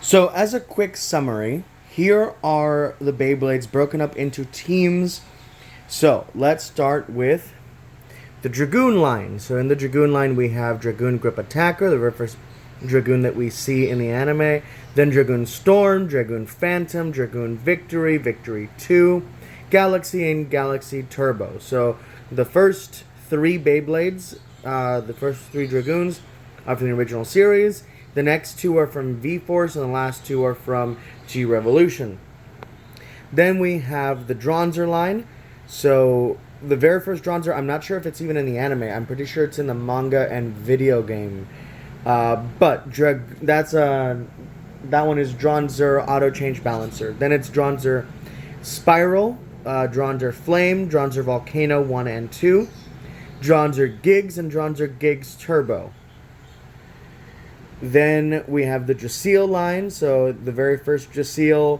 So, as a quick summary, here are the Beyblades broken up into teams. So, let's start with the Dragoon line. So, in the Dragoon line, we have Dragoon Grip Attacker, the very first Dragoon that we see in the anime. Then Dragoon Storm, Dragoon Phantom, Dragoon Victory, Victory 2, Galaxy, and Galaxy Turbo. So, the first three Beyblades, the first three Dragoons are from the original series. The next two are from V-Force, and the last two are from G-Revolution. Then we have the Dronzer line. So, the very first Dronzer, I'm not sure if it's even in the anime. I'm pretty sure it's in the manga and video game. But that one is Dronzer Auto Change Balancer. Then it's Dronzer Spiral, Dronzer Flame, Dronzer Volcano 1 and 2, Dronzer Gigs, and Dronzer Gigs Turbo. Then we have the Drasil line, so the very first Drasil,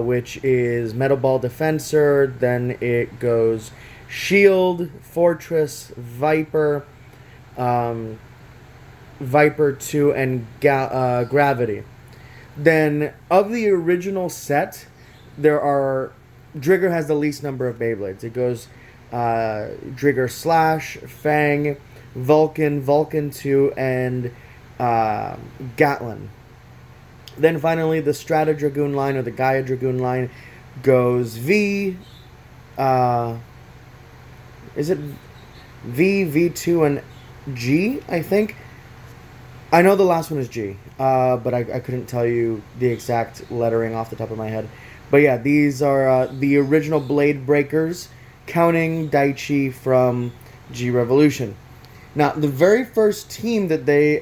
which is Metal Ball Defensor, then it goes Shield, Fortress, Viper, Viper 2, and Gravity. Then, of the original set, Drigger has the least number of Beyblades. It goes Drigger Slash, Fang, Vulcan, Vulcan 2, and Gatlin. Then finally, the Strata Dragoon line, or the Gaia Dragoon line, goes V, is it V, V2, and G, I think? I know the last one is G, but I couldn't tell you the exact lettering off the top of my head. But yeah, these are the original Bladebrakers, counting Daichi from G-Revolution. Now, the very first team that they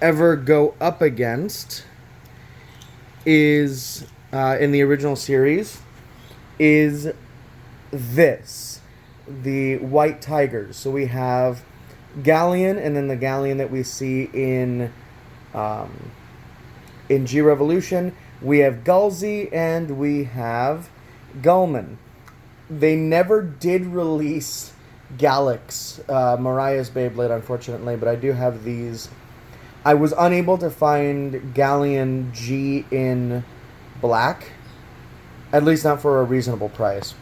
ever go up against is, in the original series, is the White Tigers. So we have Galleon, and then the Galleon that we see in G-Revolution. We have Gulzy, and we have Gullman. They never did release Galax, Mariah's Beyblade, unfortunately, but I do have these. I was unable to find Galleon G in black, at least not for a reasonable price.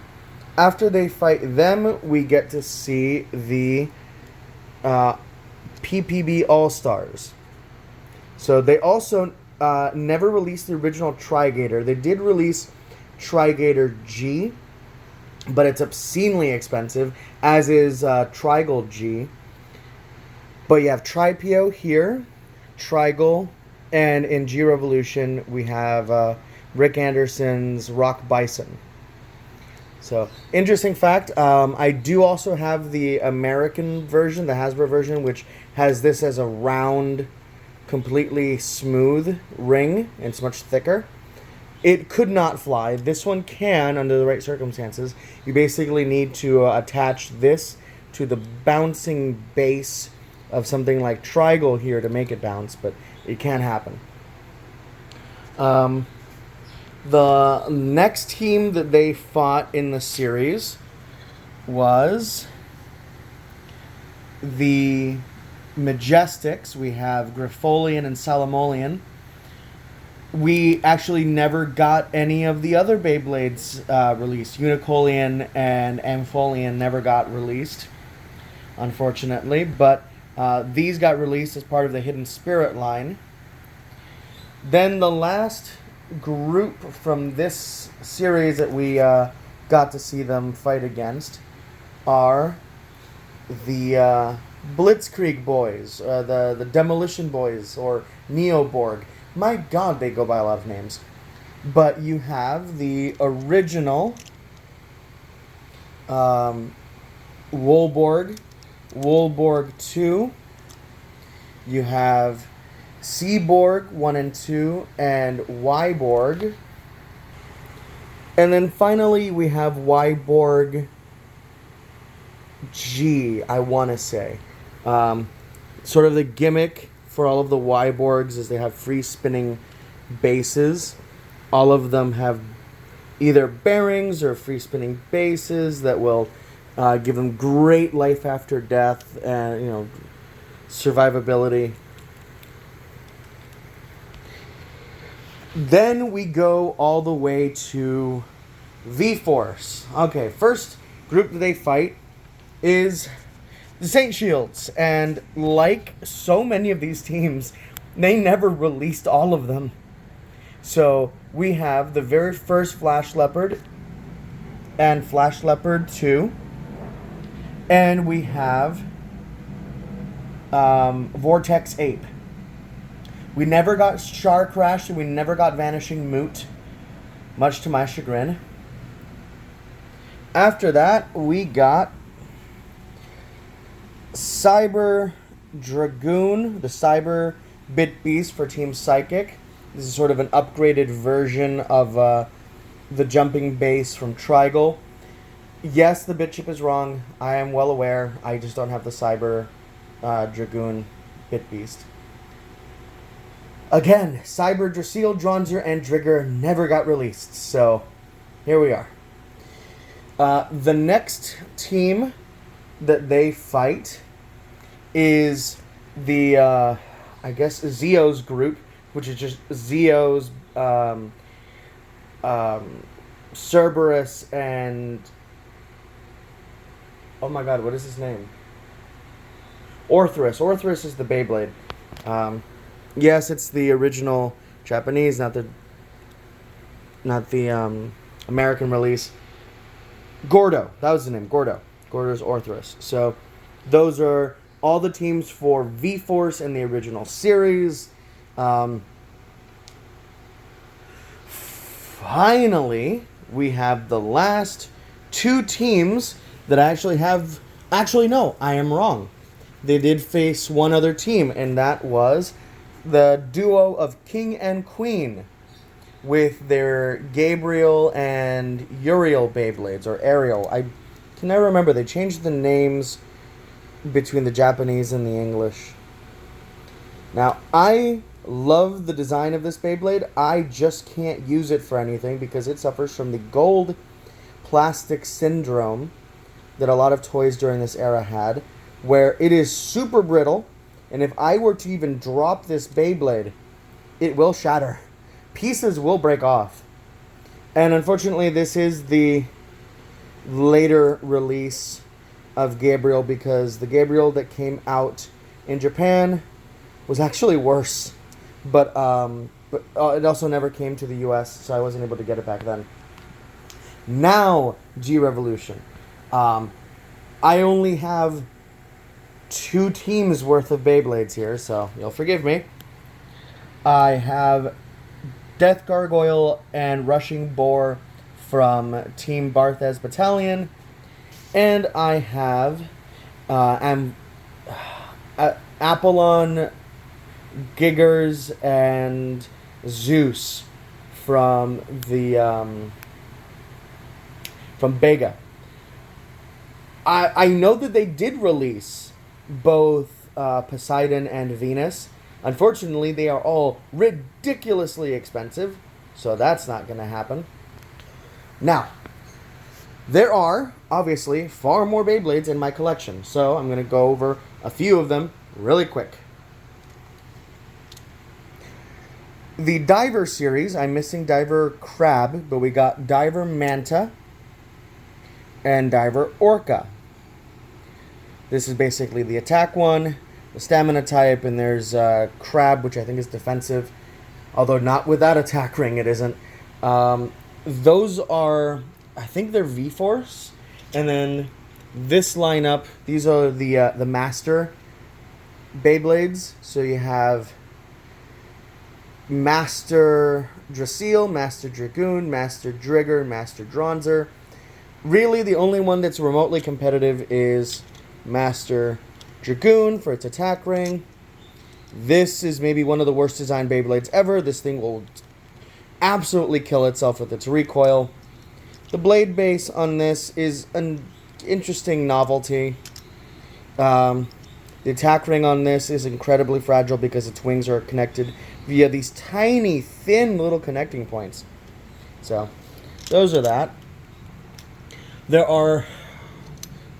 After they fight them, we get to see the PPB All-Stars. So they also never released the original Trigator. They did release Trigator G, but it's obscenely expensive, as is Trigal G. But you have Tripio here, Trigal, and in G-Revolution we have Rick Anderson's Rock Bison. So, interesting fact, I do also have the American version, the Hasbro version, which has this as a round, completely smooth ring. It's much thicker. It could not fly. This one can, under the right circumstances. You basically need to attach this to the bouncing base of something like Trigal here to make it bounce, but it can't happen. The next team that they fought in the series was the Majestics. We have Grifolian and Salamolian. We actually never got any of the other Beyblades released. Unicolian and Ampholian never got released, unfortunately, but these got released as part of the Hidden Spirit line. Then the last group from this series that we got to see them fight against are the Blitzkrieg Boys, the Demolition Boys, or Neoborg. My God, they go by a lot of names. But you have the original Wolborg, Wolborg 2. You have Seaborg 1 and 2, and Yborg. And then finally we have Yborg G, I want to say. Sort of the gimmick for all of the Yborgs is they have free spinning bases. All of them have either bearings or free spinning bases that will give them great life after death and, survivability. Then we go all the way to V-Force. Okay, first group that they fight is the Saint Shields. And like so many of these teams, they never released all of them. So we have the very first Flash Leopard and Flash Leopard 2. And we have Vortex Ape. We never got Char Crash and we never got Vanishing Moot, much to my chagrin. After that, we got Cyber Dragoon, the Cyber Bit Beast for Team Psychic. This is sort of an upgraded version of the jumping base from Trigal. Yes, the bit chip is wrong. I am well aware. I just don't have the Cyber Dragoon Bit Beast. Again, Cyber Drasil, Dronzer, and Drigger never got released. So, here we are. The next team that they fight is the, I guess, Zeo's group, which is just Zeo's, Cerberus, and... oh my god, what is his name? Orthrus. Orthrus is the Beyblade. Yes, it's the original Japanese, not the American release. Gordo. That was the name. Gordo. Gordo's Orthrus. So, those are all the teams for V-Force in the original series. Finally, we have the last two teams that I actually have... actually, no, I am wrong. They did face one other team, and that was the duo of King and Queen with their Gabriel and Uriel Beyblades, or Ariel. I can never remember. They changed the names between the Japanese and the English. Now, I love the design of this Beyblade. I just can't use it for anything because it suffers from the gold plastic syndrome that a lot of toys during this era had, where it is super brittle, and if I were to even drop this Beyblade, it will shatter. Pieces will break off. And unfortunately, this is the later release of Gabriel, because the Gabriel that came out in Japan was actually worse. But it also never came to the US, so I wasn't able to get it back then. Now, G-Revolution. I only have 2 teams worth of Beyblades here, so you'll forgive me. I have Death Gargoyle and Rushing Boar from Team Barthez Battalion, and I have Apollon, Giggers, and Zeus from the from Bega. I know that they did release both Poseidon and Venus. Unfortunately, they are all ridiculously expensive, so that's not going to happen. Now, there are, obviously, far more Beyblades in my collection, so I'm going to go over a few of them really quick. The Diver series, I'm missing Diver Crab, but we got Diver Manta and Diver Orca. This is basically the attack one, the stamina type, and there's Crab, which I think is defensive, although not with that attack ring, it isn't. Those are, I think they're V-Force, and then this lineup, these are the Master Beyblades. So you have Master Drasil, Master Dragoon, Master Drigger, Master Dronzer. Really, the only one that's remotely competitive is Master Dragoon for its attack ring. This is maybe one of the worst designed Beyblades ever. This thing will absolutely kill itself with its recoil. The blade base on this is an interesting novelty. The attack ring on this is incredibly fragile because its wings are connected via these tiny, thin little connecting points. So, those are that. There are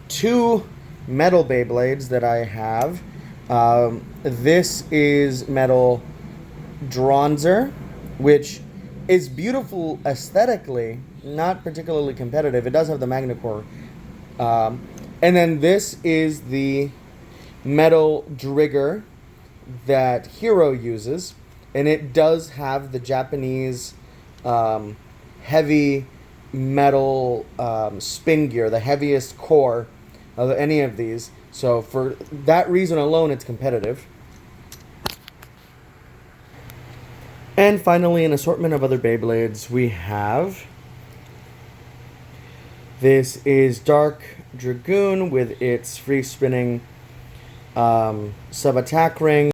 2 metal Beyblades that I have. This is Metal Dronzer, which is beautiful aesthetically, not particularly competitive. It does have the Magnacore. And then this is the metal Drigger that Hero uses, and it does have the Japanese heavy metal spin gear, the heaviest core of any of these. So for that reason alone, it's competitive. And finally, an assortment of other Beyblades. We have... This is Dark Dragoon with its free spinning sub-attack ring.